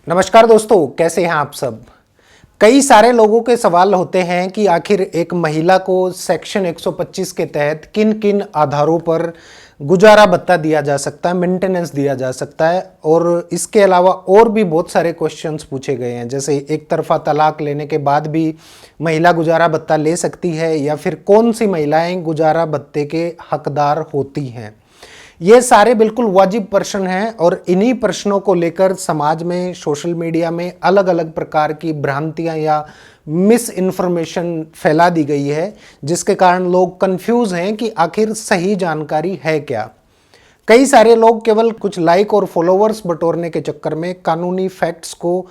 नमस्कार दोस्तों, कैसे हैं आप सब। कई सारे लोगों के सवाल होते हैं कि आखिर एक महिला को सेक्शन 125 के तहत किन किन आधारों पर गुजारा भत्ता दिया जा सकता है, मेंटेनेंस दिया जा सकता है। और इसके अलावा और भी बहुत सारे क्वेश्चंस पूछे गए हैं, जैसे एक तरफा तलाक लेने के बाद भी महिला गुजारा भत्ता ले सकती है या फिर कौन सी महिलाएं गुजारा भत्ते के हकदार होती हैं। ये सारे बिल्कुल वाजिब प्रश्न हैं और इन्हीं प्रश्नों को लेकर समाज में, सोशल मीडिया में अलग अलग प्रकार की भ्रांतियां या मिस इन्फॉर्मेशन फैला दी गई है, जिसके कारण लोग कंफ्यूज हैं कि आखिर सही जानकारी है क्या। कई सारे लोग केवल कुछ लाइक और फॉलोवर्स बटोरने के चक्कर में कानूनी फैक्ट्स को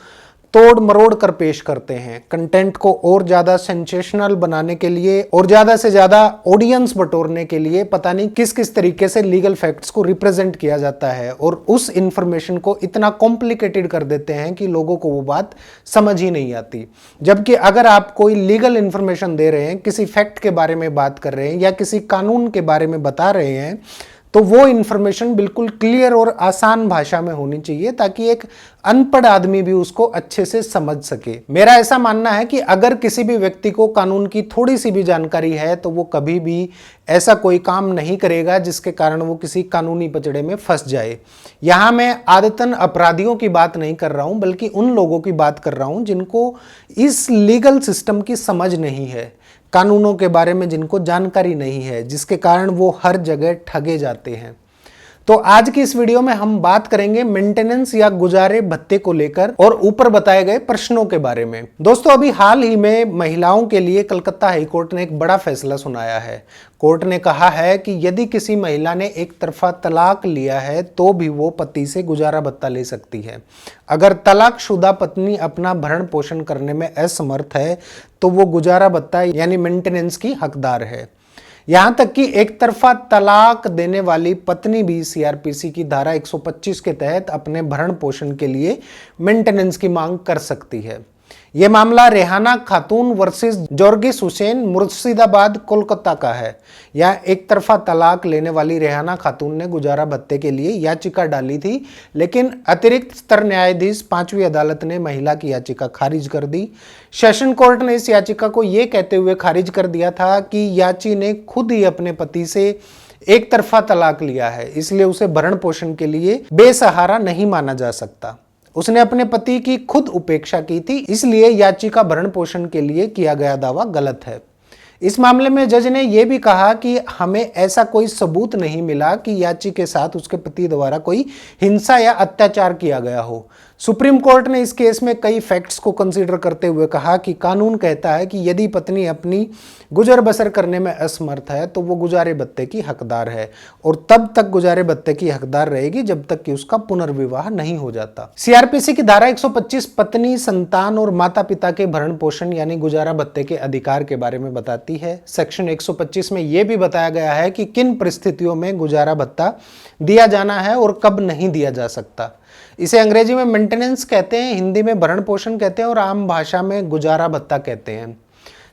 तोड़ मरोड़ कर पेश करते हैं। कंटेंट को और ज़्यादा सेंसेशनल बनाने के लिए और ज़्यादा से ज़्यादा ऑडियंस बटोरने के लिए पता नहीं किस किस तरीके से लीगल फैक्ट्स को रिप्रेजेंट किया जाता है और उस इंफॉर्मेशन को इतना कॉम्प्लिकेटेड कर देते हैं कि लोगों को वो बात समझ ही नहीं आती। जबकि अगर आप कोई लीगल इंफॉर्मेशन दे रहे हैं, किसी फैक्ट के बारे में बात कर रहे हैं या किसी कानून के बारे में बता रहे हैं, तो वो इंफॉर्मेशन बिल्कुल क्लियर और आसान भाषा में होनी चाहिए ताकि एक अनपढ़ आदमी भी उसको अच्छे से समझ सके। मेरा ऐसा मानना है कि अगर किसी भी व्यक्ति को कानून की थोड़ी सी भी जानकारी है तो वो कभी भी ऐसा कोई काम नहीं करेगा जिसके कारण वो किसी कानूनी पचड़े में फंस जाए। यहाँ मैं आदतन अपराधियों की बात नहीं कर रहा हूँ, बल्कि उन लोगों की बात कर रहा हूँ जिनको इस लीगल सिस्टम की समझ नहीं है, कानूनों के बारे में जिनको जानकारी नहीं है, जिसके कारण वो हर जगह ठगे जाते हैं। तो आज की इस वीडियो में हम बात करेंगे मेंटेनेंस या गुजारे भत्ते को लेकर और ऊपर बताए गए प्रश्नों के बारे में। दोस्तों, अभी हाल ही में महिलाओं के लिए कलकत्ता हाई कोर्ट ने एक बड़ा फैसला सुनाया है। कोर्ट ने कहा है कि यदि किसी महिला ने एक तरफा तलाक लिया है तो भी वो पति से गुजारा भत्ता ले सकती है। अगर तलाकशुदा पत्नी अपना भरण पोषण करने में असमर्थ है तो वो गुजारा भत्ता यानी मेंटेनेंस की हकदार है। यहां तक कि एक तरफा तलाक देने वाली पत्नी भी सीआरपीसी की धारा 125 के तहत अपने भरण पोषण के लिए मेंटेनेंस की मांग कर सकती है। यह मामला रेहाना खातून वर्सेस जॉर्गिस हुसैन मुर्शिदाबाद कोलकाता का है। यह एक तरफा तलाक लेने वाली रेहाना खातून ने गुजारा भत्ते के लिए याचिका डाली थी, लेकिन अतिरिक्त स्तर न्यायाधीश 5वीं अदालत ने महिला की याचिका खारिज कर दी। सेशन कोर्ट ने इस याचिका को यह कहते हुए खारिज कर दिया था कि याची ने खुद ही अपने पति से एक तरफा तलाक लिया है, इसलिए उसे भरण पोषण के लिए बेसहारा नहीं माना जा सकता। उसने अपने पति की खुद उपेक्षा की थी, इसलिए याचिका भरण पोषण के लिए किया गया दावा गलत है। इस मामले में जज ने यह भी कहा कि हमें ऐसा कोई सबूत नहीं मिला कि याची के साथ उसके पति द्वारा कोई हिंसा या अत्याचार किया गया हो। सुप्रीम कोर्ट ने इस केस में कई फैक्ट्स को कंसीडर करते हुए कहा कि कानून कहता है कि यदि पत्नी अपनी गुजर बसर करने में असमर्थ है तो वो गुजारे भत्ते की हकदार है और तब तक गुजारे भत्ते की हकदार रहेगी जब तक कि उसका पुनर्विवाह नहीं हो जाता। सीआरपीसी की धारा 125 पत्नी, संतान और माता पिता के भरण पोषण यानी गुजारा भत्ते के अधिकार के बारे में बताती है। सेक्शन 125 में यह भी बताया गया है कि किन परिस्थितियों में गुजारा भत्ता दिया जाना है और कब नहीं दिया जा सकता। इसे अंग्रेजी में मेंटेनेंस कहते हैं, हिंदी में भरण पोषण कहते हैं और आम भाषा में गुजारा भत्ता कहते हैं।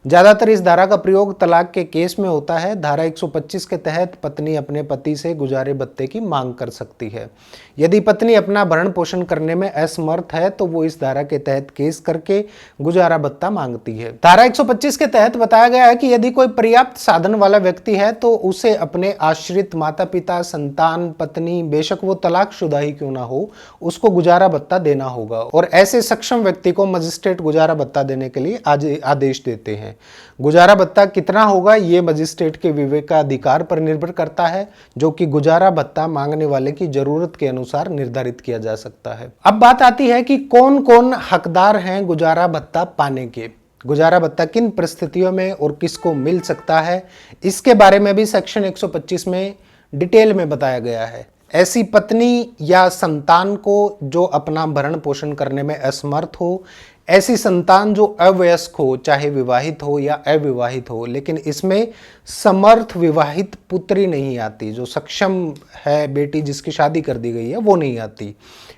ज्यादातर इस धारा का प्रयोग तलाक के केस में होता है। धारा 125 के तहत पत्नी अपने पति से गुजारे भत्ते की मांग कर सकती है। यदि पत्नी अपना भरण पोषण करने में असमर्थ है तो वो इस धारा के तहत केस करके गुजारा भत्ता मांगती है। धारा 125 के तहत बताया गया है कि यदि कोई पर्याप्त साधन वाला व्यक्ति है तो उसे अपने आश्रित माता पिता, संतान, पत्नी, बेशक वो तलाकशुदा ही क्यों ना हो, उसको गुजारा भत्ता देना होगा और ऐसे सक्षम व्यक्ति को मजिस्ट्रेट गुजारा भत्ता देने के लिए आदेश देते हैं। गुजारा भत्ता कितना होगा ये मजिस्ट्रेट के विवेकाधिकार पर निर्भर करता है, जो कि गुजारा भत्ता मांगने वाले की जरूरत के अनुसार निर्धारित किया जा सकता है। अब बात आती है कि कौन कौन हकदार हैं गुजारा भत्ता पाने के। गुजारा भत्ता किन परिस्थितियों में और किसको मिल सकता है, इसके बारे में भी सेक्शन 125 में डिटेल में बताया गया है। ऐसी पत्नी या संतान को जो अपना भरण पोषण करने में असमर्थ हो, ऐसी संतान जो अवयस्क हो, चाहे विवाहित हो या अविवाहित हो, लेकिन इसमें समर्थ विवाहित पुत्री नहीं आती, जो सक्षम है बेटी जिसकी शादी कर दी गई है वो नहीं आती।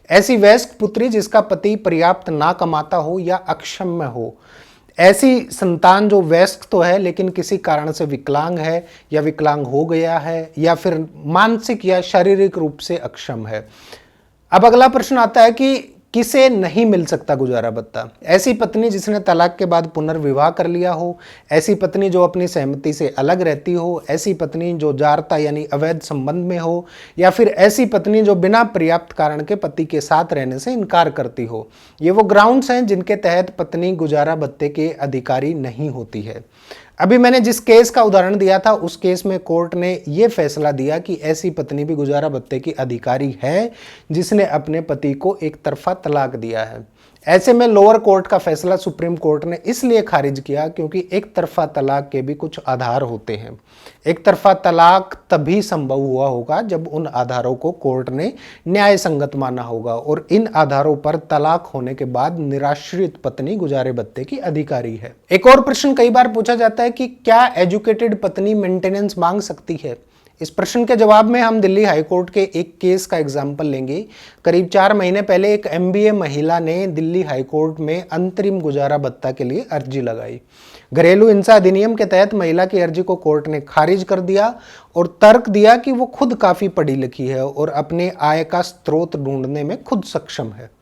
ऐसी वयस्क पुत्री जिसका पति पर्याप्त ना कमाता हो या अक्षम हो। ऐसी संतान जो वयस्क तो है लेकिन किसी कारण से विकलांग है या विकलांग हो गया है या फिर मानसिक या शारीरिक रूप से अक्षम है। अब अगला प्रश्न आता है कि किसे नहीं मिल सकता गुजारा भत्ता? ऐसी पत्नी जिसने तलाक के बाद पुनर्विवाह कर लिया हो, ऐसी पत्नी जो अपनी सहमति से अलग रहती हो, ऐसी पत्नी जो जारता यानी अवैध संबंध में हो, या फिर ऐसी पत्नी जो बिना पर्याप्त कारण के पति के साथ रहने से इनकार करती हो। ये वो ग्राउंड्स हैं जिनके तहत पत्नी गुजारा भत्ते के अधिकारी नहीं होती है। अभी मैंने जिस केस का उदाहरण दिया था उस केस में कोर्ट ने यह फैसला दिया कि ऐसी पत्नी भी गुजारा भत्ते की अधिकारी है जिसने अपने पति को एक तरफा तलाक दिया है। ऐसे में लोअर कोर्ट का फैसला सुप्रीम कोर्ट ने इसलिए खारिज किया क्योंकि एक तरफा तलाक के भी कुछ आधार होते हैं। एक तरफा तलाक तभी संभव हुआ होगा जब उन आधारों को कोर्ट ने न्याय संगत माना होगा, और इन आधारों पर तलाक होने के बाद निराश्रित पत्नी गुजारे भत्ते की अधिकारी है। एक और प्रश्न कई बार पूछा जाता है कि क्या एजुकेटेड पत्नी मेंटेनेंस मांग सकती है? इस प्रश्न के जवाब में हम दिल्ली हाईकोर्ट के एक केस का एग्जाम्पल लेंगे। करीब 4 महीने पहले एक MBA महिला ने दिल्ली हाईकोर्ट में अंतरिम गुजारा भत्ता के लिए अर्जी लगाई। घरेलू हिंसा अधिनियम के तहत महिला की अर्जी को कोर्ट ने खारिज कर दिया और तर्क दिया कि वो खुद काफी पढ़ी लिखी है और अपने आय का स्रोत ढूंढने में खुद सक्षम है।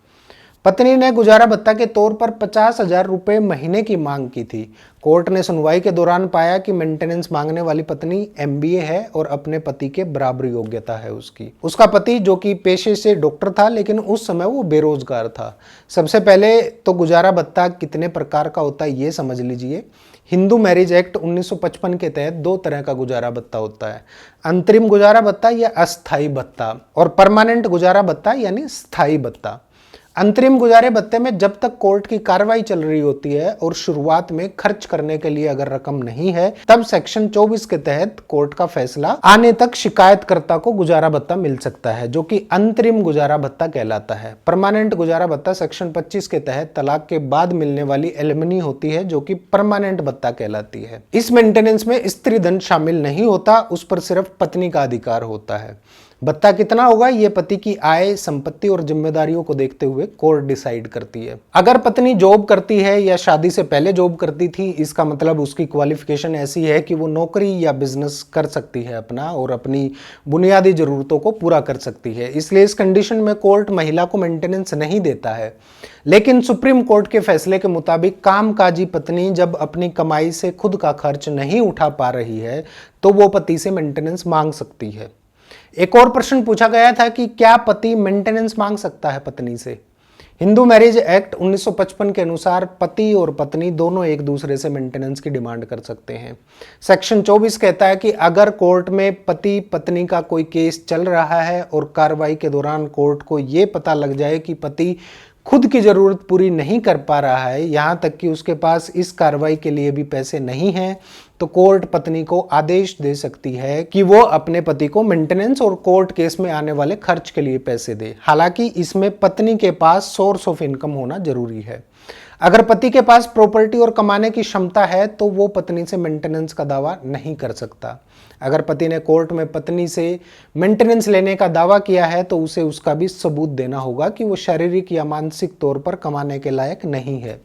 पत्नी ने गुजारा भत्ता के तौर पर 50,000 रुपये महीने की मांग की थी। कोर्ट ने सुनवाई के दौरान पाया कि मेंटेनेंस मांगने वाली पत्नी MBA है और अपने पति के बराबर योग्यता है उसका पति जो कि पेशे से डॉक्टर था, लेकिन उस समय वो बेरोजगार था। सबसे पहले तो गुजारा भत्ता कितने प्रकार का होता है ये समझ लीजिए। हिंदू मैरिज एक्ट 1955 के तहत 2 तरह का गुजारा भत्ता होता है, अंतरिम गुजारा भत्ता या अस्थायी भत्ता, और परमानेंट गुजारा भत्ता यानी स्थायी भत्ता। अंतरिम गुजारे भत्ते में जब तक कोर्ट की कार्रवाई चल रही होती है और शुरुआत में खर्च करने के लिए अगर रकम नहीं है, तब सेक्शन 24 के तहत कोर्ट का फैसला आने तक शिकायतकर्ता को गुजारा भत्ता मिल सकता है, जो कि अंतरिम गुजारा भत्ता कहलाता है। परमानेंट गुजारा भत्ता सेक्शन 25 के तहत तलाक के बाद मिलने वाली एलिमनी होती है, जो कि परमानेंट भत्ता कहलाती है। इस मेंटेनेंस में स्त्री धन शामिल नहीं होता, उस पर सिर्फ पत्नी का अधिकार होता है। भत्ता कितना होगा ये पति की आय, संपत्ति और जिम्मेदारियों को देखते हुए कोर्ट डिसाइड करती है। अगर पत्नी जॉब करती है या शादी से पहले जॉब करती थी, इसका मतलब उसकी क्वालिफिकेशन ऐसी है कि वो नौकरी या बिजनेस कर सकती है अपना और अपनी बुनियादी जरूरतों को पूरा कर सकती है। इसलिए इस कंडीशन में कोर्ट महिला को मेंटेनेंस नहीं देता है। लेकिन सुप्रीम कोर्ट के फैसले के मुताबिक कामकाजी पत्नी जब अपनी कमाई से खुद का खर्च नहीं उठा पा रही है तो वो पति से मेंटेनेंस मांग सकती है। एक और प्रश्न पूछा गया था कि क्या पति मेंटेनेंस मांग सकता है पत्नी से? हिंदू मैरिज एक्ट 1955 के अनुसार पति और पत्नी दोनों एक दूसरे से मेंटेनेंस की डिमांड कर सकते हैं। सेक्शन 24 कहता है कि अगर कोर्ट में पति पत्नी का कोई केस चल रहा है और कार्रवाई के दौरान कोर्ट को यह पता लग जाए कि पति खुद की जरूरत पूरी नहीं कर पा रहा है, यहाँ तक कि उसके पास इस कार्रवाई के लिए भी पैसे नहीं हैं, तो कोर्ट पत्नी को आदेश दे सकती है कि वो अपने पति को मेंटेनेंस और कोर्ट केस में आने वाले खर्च के लिए पैसे दे। हालांकि इसमें पत्नी के पास सोर्स ऑफ इनकम होना जरूरी है। अगर पति के पास प्रॉपर्टी और कमाने की क्षमता है तो वो पत्नी से मेंटेनेंस का दावा नहीं कर सकता। अगर पति ने कोर्ट में पत्नी से मेंटेनेंस लेने का दावा किया है तो उसे उसका भी सबूत देना होगा कि वो शारीरिक या मानसिक तौर पर कमाने के लायक नहीं है।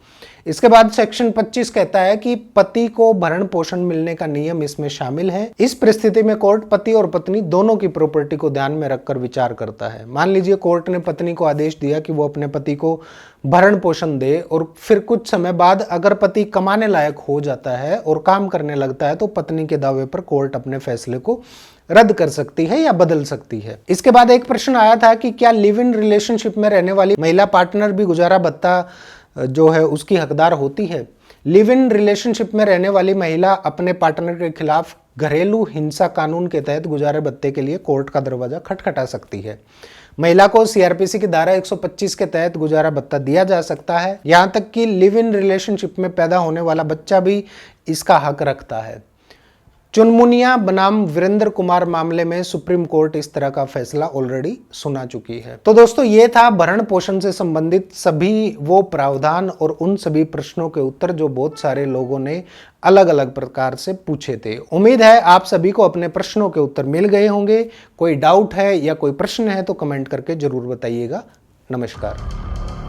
इसके बाद सेक्शन 25 कहता है कि पति को भरण पोषण मिलने का नियम इसमें शामिल है। इस परिस्थिति में कोर्ट पति और पत्नी दोनों की प्रॉपर्टी को ध्यान में रखकर विचार करता है। मान लीजिए कोर्ट ने पत्नी को आदेश दिया कि वो अपने पति को भरण पोषण दे और फिर कुछ समय बाद अगर पति कमाने लायक हो जाता है और काम करने लगता है तो पत्नी के दावे पर कोर्ट अपने फैसले को रद्द कर सकती है या बदल सकती है। इसके बाद एक प्रश्न आया था कि क्या लिव इन रिलेशनशिप में रहने वाली महिला पार्टनर भी गुजारा भत्ता जो है उसकी हकदार होती है? लिव इन रिलेशनशिप में रहने वाली महिला अपने पार्टनर के खिलाफ घरेलू हिंसा कानून के तहत गुजारे भत्ते के लिए कोर्ट का दरवाजा खटखटा सकती है। महिला को CRPC की धारा 125 के तहत गुजारा भत्ता दिया जा सकता है। यहां तक कि लिव इन रिलेशनशिप में पैदा होने वाला बच्चा भी इसका हक रखता है। चुनमुनिया बनाम वीरेंद्र कुमार मामले में सुप्रीम कोर्ट इस तरह का फैसला ऑलरेडी सुना चुकी है। तो दोस्तों ये था भरण पोषण से संबंधित सभी वो प्रावधान और उन सभी प्रश्नों के उत्तर जो बहुत सारे लोगों ने अलग अलग प्रकार से पूछे थे। उम्मीद है आप सभी को अपने प्रश्नों के उत्तर मिल गए होंगे। कोई डाउट है या कोई प्रश्न है तो कमेंट करके जरूर बताइएगा। नमस्कार।